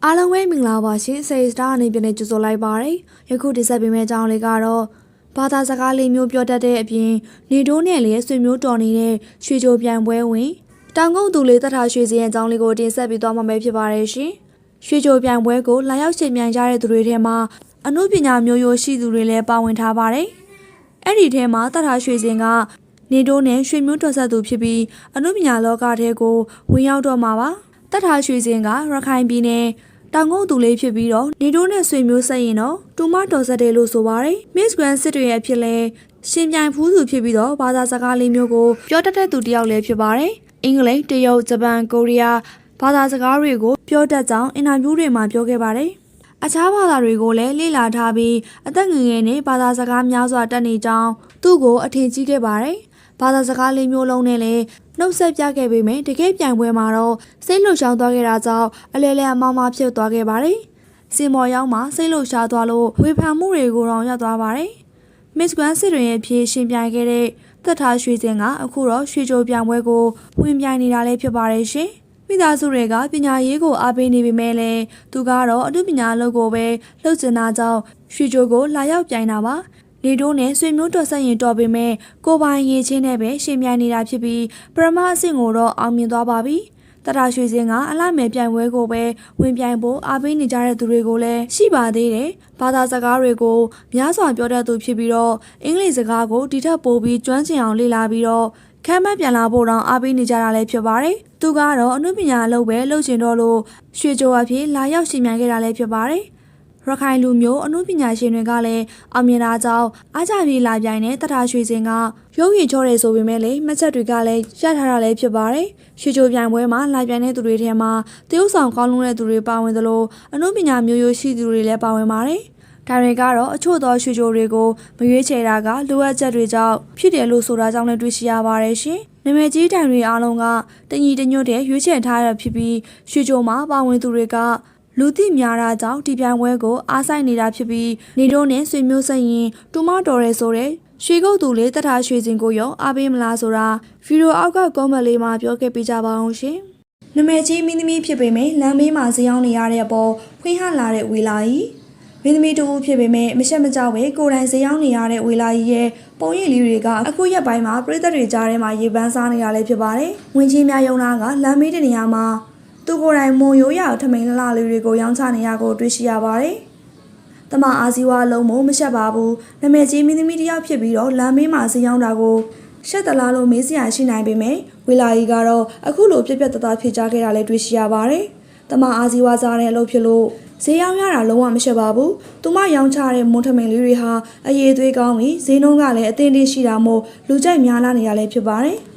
အားလုံးပဲမင်္ဂလာပါရှင်စေစတာအနေနဲ့ကြိုဆိုလိုက်ပါရစေယခုတင်ဆက်ပေးမယ့်အကြောင်းလေးကတော့ဘာသာစကားလေးမျိုးပြောတတ်တဲ့အပြင်နေတိုးနဲ့လည်းဆွေမျိုးတော်နေတဲ့ရွှေကြိုပြိုင်ပွဲဝင်တောင်ကုန်းသူလေးတထာရွှေစည်းရဲ့အကြောင်းလေးကိုတင်ဆက်ပေးသွားမှာပဲဖြစ်ပါတယ်ရှင်ရွှေကြိုပြိုင်ပွဲကိုလာရောက်ရှင်ပြိုင်ကြတဲ့သူတွေထဲမှာအမှုပညာမျိုးရိုးရှိသူတွေလည်းပါဝင်ထားပါတယ်အဲ့ဒီထဲမှာတထာရွှေစည်းကနေတိုးနဲ့ရွှေမျိုးတော်ဆက်သူဖြစ်ပြီးအမှုပညာလောကထဲကိုဝင်ရောက်တော့မှာပါတထာရွှေစည်းကရခိုင်ပြည်နယ်တောင်ကုန်းသူလေးဖြစ်ပြီးတော့နေတိုးနဲ့ဆွေမျိုးဆက်ရင်တော့တူမတော်ဆက်တယ်လို့ဆိုပါတယ် Miss Grand စစ်တွေရဲ့ဖြစ်လဲရှင်ပြိုင်ဖူးသူဖြစ်ပြီးတော့ဘာသာစကားလေးမျိုးကိုပြောတတ်တဲ့သူတစ်ယောက်လည်းဖြစ်ပါတယ်အင်္ဂလိပ်တရုတ်ဂျပန်ကိုရီးယားဘာသာစကားတွေကိုပြောတတ်ကြောင်းအင်တာဗျူးတွေမှာပြောခဲ့ပါတယ်အခြားဘာသာတွေကိုလည်းလေ့လာထားပြီးအသက်ငယ်ငယ်နဲ့ဘာသာစကားများစွာတတ်နေကြောင်းသူ့ကိုအထင်ကြီးခဲ့ပါတယ်ဘာသာစကားလေးမျိုးလုံးနဲ့လည်းနှုတ်ဆက်ပြခဲ့ပေမဲ့တကယ်ပြိုင်ပွဲမှာတော့စိတ်လှုပ်ရှားသွားခဲ့တာကြောင့်အလဲလဲအမောင်းမဖြစ်သွားခဲ့ပါတယ်။စင်မော်ရောက်မှာစိတ်လှုပ်ရှားသွားလို့ဝေဖန်မှုတွေကိုတော့ရောက်သွားပါတယ်။ Miss Grand စစ်တွေရဲ့ဖြေရှင်ပြိုင်ခဲ့တဲ့သက်ထားရွှေစင်ကအခုတော့ရွှေကြိုပြိုင်ပွဲကိုဝင်ပြိုင်နေတာလည်းဖြစ်ပါတယ်ရှင်။မိသားစုတွေကပညာရေးကိုအားပေးနေပေမဲ့လည်းသူကတော့အမှုပညာလုပ်ကိုပဲလှုပ်ချင်တာကြောင့်ရွှေကြိုကိုလာရောက်ပြိုင်တာပါ။နေတိုးနဲ့ဆွေမျိုးတော်ဆက်ရင်တော်ပေမဲ့ကိုပိုင်ရေးချင်းနဲ့ပဲရှင်ပြိုင်နေတာဖြစ်ပြီးပရမအဆင့်ကိုတော့အောင်မြင်သွားပါပြီတထာရွှေစင်ကအလှမယ်ပြိုင်ပွဲကိုပဲဝင်ပြိုင်ဖို့အားပေးနေကြတဲ့သူတွေကိုလည်းရှိပါသေးတယ်ဘာသာစကားတွေကိုများစွာပြောတတ်သူဖြစ်ပြီးတော့အင်္ဂလိပ်စကားကိုဒီထက်ပိုပြီးကျွမ်းကျင်အောင်လေ့လာပြီးတော့ခမ်းမပြန်လာဖို့တောင်အားပေးနေကြတာလည်းဖြစ်ပါတယ်သူကတော့အမှုပညာအလုပ်ပဲလုပ်ချင်တော့လို့ရွှေကြိုအဖြစ်လာရောက်ရှင်ပြိုင်ခဲ့တာလည်းဖြစ်ပါတယ်ရခိုင်လူမျိုးအမှုပညာရှင်တွေကလည်းအောင်မြင်တာကြောင့်အားကြပြေးလာပြိုင်တဲ့တထာရွှေစင်ကရုပ်ရည်ချောတယ်ဆိုပေမဲ့လည်းမှတ်ချက်တွေကလည်းရထားတာလည်းဖြစ်ပါတယ်။ရွှေကြိုပြိုင်ပွဲမှာလာပြိုင်တဲ့သူတွေထဲမှာတရုတ်ဆောင်ကောင်းလုံးတဲ့သူတွေပါဝင်သလိုအမှုပညာမျိုးရိုးရှိသူတွေလည်းပါဝင်ပါတယ်။ဒါတွေကတော့အချို့သောရွှေကြိုတွေကိုမရွေးချယ်တာကလိုအပ်ချက်တွေကြောင့်ဖြစ်တယ်လို့ဆိုတာကြောင့်လည်းတွေ့ရှိရပါတယ်ရှင်။နာမည်ကြီးတိုင်တွေအားလုံးကတညီတညွတ်တဲ့ရွေးချယ်ထားရဖြစ်ပြီးရွှေကြိုမှာပါဝင်သူတွေကလူသိများတာကြောင့်ဒီပြိုင်ပွဲကိုအားစိုက်နေတာဖြစ်ပြီးနေတိုးနဲ့ဆွေမျိုးဆက်ရင်တူမတော်ရဲဆိုတဲ့ရွှေကုတ်သူလေးတထာရွှေစင်ကိုရောအားပေးမလားဆိုတာဗီဒီယိုအောက်ကကွန်မန့်လေးမှာပြောခဲ့ပေးကြပါအောင်ရှင်။နာမည်ကြီးမင်းသမီးဖြစ်ပေမဲ့လမ်းမေးမှာဇေယောင်းနေရတဲ့အပေါ်ဖွင့်ဟလာတဲ့ဝေလာကြီးမင်းသမီးတူဖြစ်ပေမဲ့မရှက်မကြောက်ပဲကိုယ်တိုင်ဇေယောင်းနေရတဲ့ဝေလာကြီးရဲ့ပုံရိပ်လေးတွေကအခုရက်ပိုင်းမှာပြည်သက်တွေကြားထဲမှာရေပန်းစားနေတာလည်းဖြစ်ပါတယ်။ဝင်ချင်းများယုံနာကလမ်းမေးတဲ့နေရာမှာသူကိုယ်တိုင်မုံရိုးရထမိန်လှလေးတွေကိုရောင်းချနေရကိုတွေ့ရှိရပါတယ်။တမအာဇီဝအလုံးမို့မရှက်ပါဘူး။နာမည်ကြီးမင်းသမီးတစ်ယောက်ဖြစ်ပြီးတော့လမ်းမေးမှာဈေးရောင်းတာကိုရှက်တလားလို့မေးစရာရှိနိုင်ပေမဲ့ဝေလာကြီးကတော့အခုလိုပြက်ပြက်တသားဖြေချခဲ့တာလည်းတွေ့ရှိရပါတယ်။တမအာဇီဝစားတဲ့အလုပ်ဖြစ်လို့ဈေးရောင်းရတာလုံးဝမရှက်ပါဘူး။သူမရောင်းချတဲ့မွန်ထမိန်လေးတွေဟာအရေးသွေးကောင်းပြီးဈေးနှုန်းကလည်းအသင့်တင့်ရှိတာမို့လူကြိုက်များလာနေတာလည်းဖြစ်ပါတယ်။